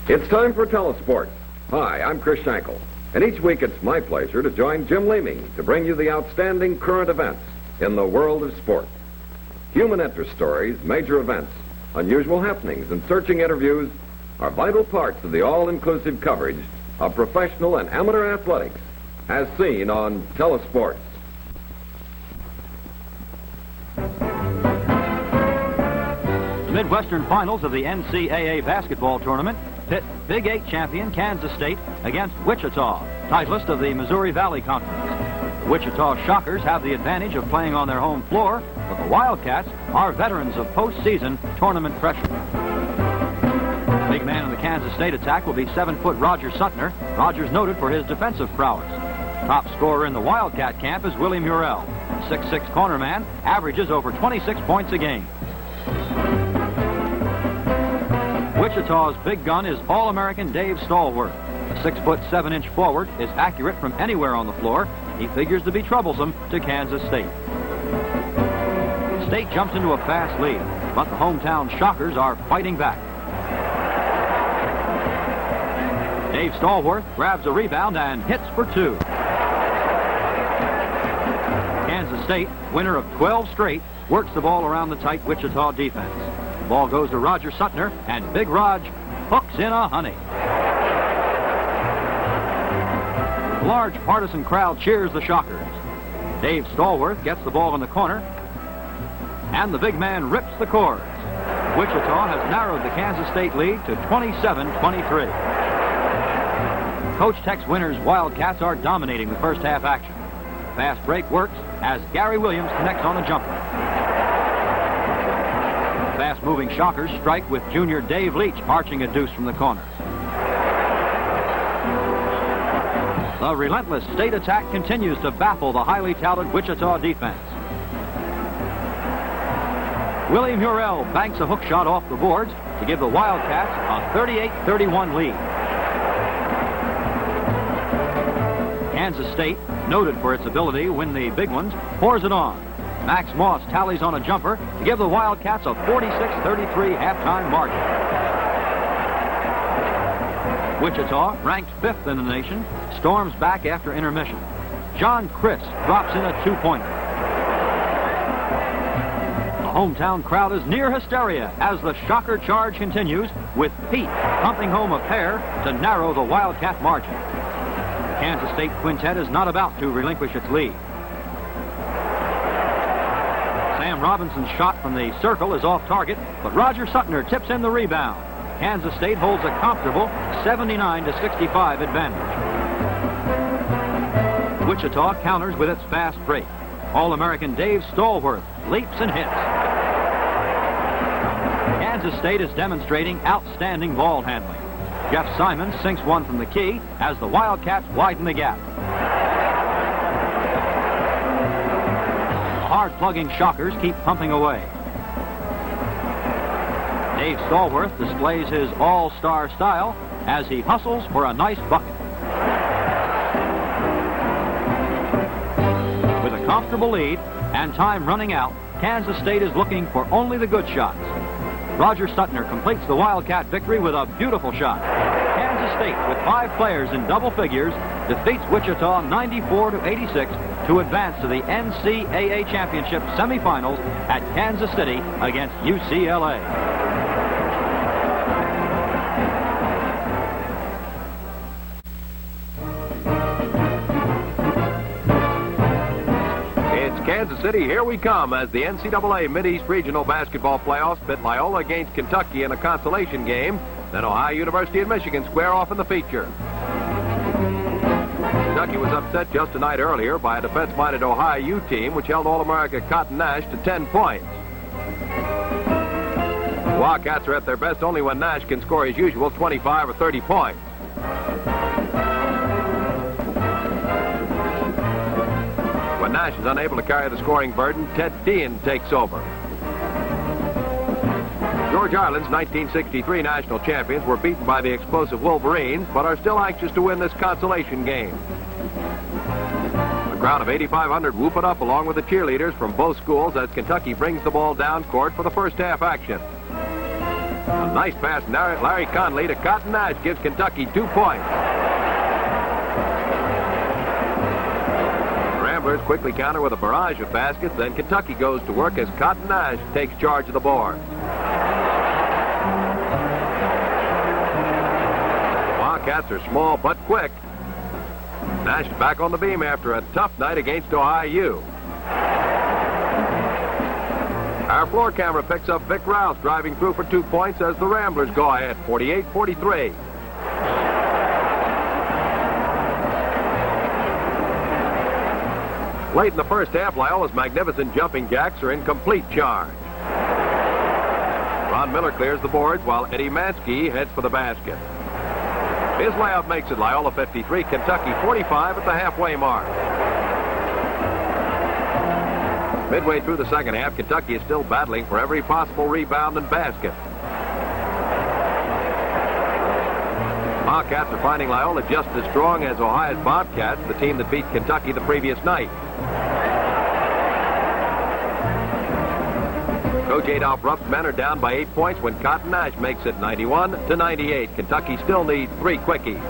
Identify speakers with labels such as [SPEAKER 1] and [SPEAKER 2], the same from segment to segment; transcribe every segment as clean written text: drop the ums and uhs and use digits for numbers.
[SPEAKER 1] It's time for TeleSports. Hi, I'm Chris Schenkel, and each week it's my pleasure to join Jim Leaming to bring you the outstanding current events in the world of sport. Human interest stories, major events, unusual happenings, and searching interviews are vital parts of the all-inclusive coverage of professional and amateur athletics, as seen on TeleSports.
[SPEAKER 2] The Midwestern Finals of the NCAA basketball tournament pit Big 8 champion Kansas State against Wichita, titleist of the Missouri Valley Conference. The Wichita Shockers have the advantage of playing on their home floor, but the Wildcats are veterans of postseason tournament pressure. The big man in the Kansas State attack will be 7-foot Roger Suttner. Roger's noted for his defensive prowess. Top scorer in the Wildcat camp is Willie Murrell. 6'6" cornerman averages over 26 points a game. Wichita's big gun is All-American Dave Stallworth. The 6'7" forward is accurate from anywhere on the floor. He figures to be troublesome to Kansas State. State jumps into a fast lead, but the hometown Shockers are fighting back. Dave Stallworth grabs a rebound and hits for two. Kansas State, winner of 12 straight, works the ball around the tight Wichita defense. The ball goes to Roger Suttner, and Big Rog hooks in a honey. The large partisan crowd cheers the Shockers. Dave Stallworth gets the ball in the corner, and the big man rips the cords. Wichita has narrowed the Kansas State lead to 27-23. Coach Tech's winners Wildcats are dominating the first half action. Fast break works as Gary Williams connects on a jumper. Fast-moving Shockers strike with junior Dave Leach arching a deuce from the corner. The relentless State attack continues to baffle the highly touted Wichita defense. Willie Murrell banks a hook shot off the boards to give the Wildcats a 38-31 lead. Kansas State, noted for its ability to win the big ones, pours it on. Max Moss tallies on a jumper to give the Wildcats a 46-33 halftime margin. Wichita, ranked 5th in the nation, storms back after intermission. John Chris drops in a two-pointer. The hometown crowd is near hysteria as the Shocker charge continues, with Pete pumping home a pair to narrow the Wildcat margin. The Kansas State quintet is not about to relinquish its lead. Sam Robinson's shot from the circle is off target, but Roger Suttner tips in the rebound. Kansas State holds a comfortable 79-65 advantage. Wichita counters with its fast break. All-American Dave Stallworth leaps and hits. Kansas State is demonstrating outstanding ball handling. Jeff Simon sinks one from the key as the Wildcats widen the gap. The hard-plugging Shockers keep pumping away. Dave Stallworth displays his all-star style as he hustles for a nice bucket. With a comfortable lead and time running out, Kansas State is looking for only the good shots. Roger Suttner completes the Wildcat victory with a beautiful shot. Kansas State, with 5 players in double figures, defeats Wichita 94-86 to advance to the NCAA Championship semifinals at Kansas City against UCLA.
[SPEAKER 3] Kansas City, here we come as the NCAA Mid-East Regional Basketball Playoffs pit Loyola against Kentucky in a consolation game. Then Ohio University and Michigan square off in the feature. Kentucky was upset just a night earlier by a defense-minded Ohio U team, which held All-America Cotton Nash to 10 points. The Wildcats are at their best only when Nash can score his usual 25 or 30 points. When Nash is unable to carry the scoring burden, Ted Dean takes over. George Ireland's 1963 national champions were beaten by the explosive Wolverines, but are still anxious to win this consolation game. A crowd of 8,500 whoop it up along with the cheerleaders from both schools as Kentucky brings the ball down court for the first half action. A nice pass, Larry Conley to Cotton Nash gives Kentucky 2 points. Ramblers quickly counter with a barrage of baskets, then Kentucky goes to work as Cotton Nash takes charge of the board. Wildcats are small but quick. Nash is back on the beam after a tough night against Ohio. Our floor camera picks up Vic Rouse driving through for 2 points as the Ramblers go ahead, 48-43. Late in the first half, Loyola's magnificent jumping jacks are in complete charge. Ron Miller clears the boards while Eddie Mansky heads for the basket. His layup makes it Loyola 53, Kentucky 45 at the halfway mark. Midway through the second half, Kentucky is still battling for every possible rebound and basket. Wildcats are finding Loyola just as strong as Ohio's Bobcats, the team that beat Kentucky the previous night. Coach Adolph Rupp's men are down by 8 points when Cotton Nash makes it 91-98. Kentucky still needs 3 quickies.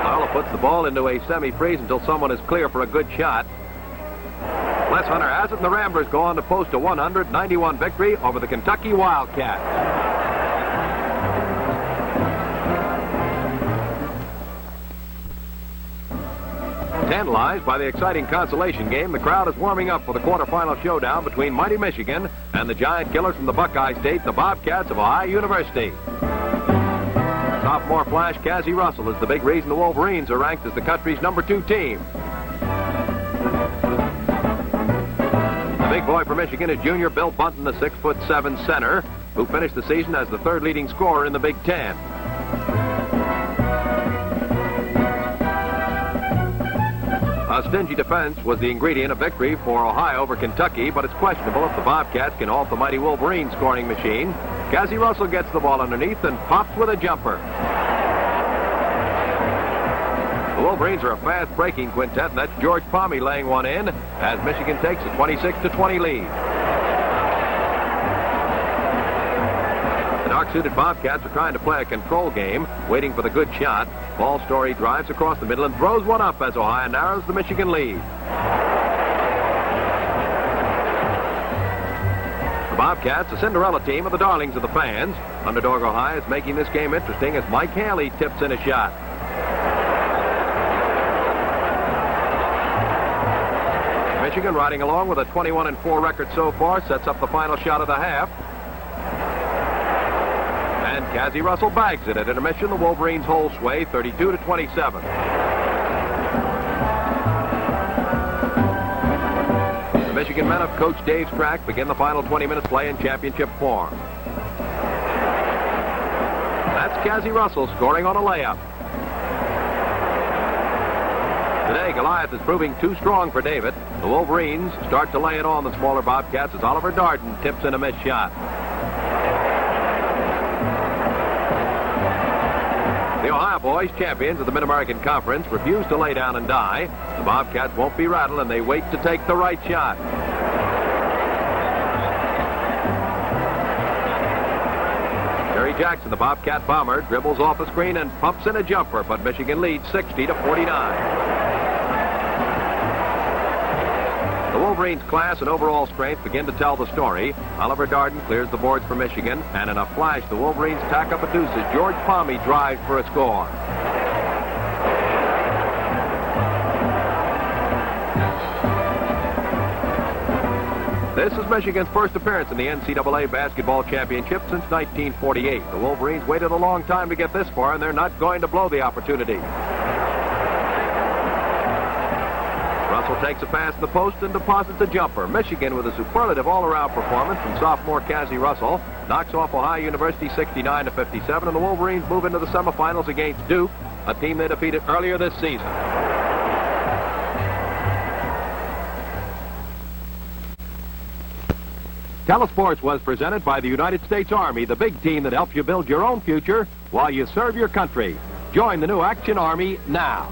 [SPEAKER 3] Loyola puts the ball into a semi-freeze until someone is clear for a good shot. Les Hunter has it, and the Ramblers go on to post a 191 victory over the Kentucky Wildcats. Tantalized by the exciting consolation game, the crowd is warming up for the quarterfinal showdown between mighty Michigan and the giant killers from the Buckeye State, the Bobcats of Ohio University. Sophomore flash Cassie Russell is the big reason the Wolverines are ranked as the country's #2 team. The big boy for Michigan is junior Bill Bunton, the 6'7" center, who finished the season as the 3rd leading scorer in the Big Ten. A stingy defense was the ingredient of victory for Ohio over Kentucky, but it's questionable if the Bobcats can halt the mighty Wolverine scoring machine. Cassie Russell gets the ball underneath and pops with a jumper. The Wolverines are a fast-breaking quintet, and that's George Palmy laying one in as Michigan takes a 26-20 lead. The dark-suited Bobcats are trying to play a control game, waiting for the good shot. Ball Story drives across the middle and throws one up as Ohio narrows the Michigan lead. The Bobcats, a Cinderella team, are the darlings of the fans. Underdog Ohio is making this game interesting as Mike Haley tips in a shot. Michigan, riding along with a 21-4 record so far, sets up the final shot of the half. And Cassie Russell bags it at intermission. The Wolverines hold sway 32-27. The Michigan men of Coach Dave's track begin the final 20 minutes play in championship form. That's Cassie Russell scoring on a layup. Today, Goliath is proving too strong for David. The Wolverines start to lay it on the smaller Bobcats as Oliver Darden tips in a missed shot. The Ohio boys, champions of the Mid-American Conference, refuse to lay down and die. The Bobcats won't be rattled, and they wait to take the right shot. Terry Jackson, the Bobcat bomber, dribbles off a screen and pumps in a jumper, but Michigan leads 60-49. The Wolverines' class and overall strength begin to tell the story. Oliver Darden clears the boards for Michigan, and in a flash, the Wolverines tack up a deuce as George Palmy drives for a score. This is Michigan's first appearance in the NCAA basketball championship since 1948. The Wolverines waited a long time to get this far, and they're not going to blow the opportunity. Russell takes a pass to the post and deposits a jumper. Michigan, with a superlative all-around performance from sophomore Cassie Russell, knocks off Ohio University 69-57, and the Wolverines move into the semifinals against Duke, a team they defeated earlier this season. TeleSports was presented by the United States Army, the big team that helps you build your own future while you serve your country. Join the new Action Army now.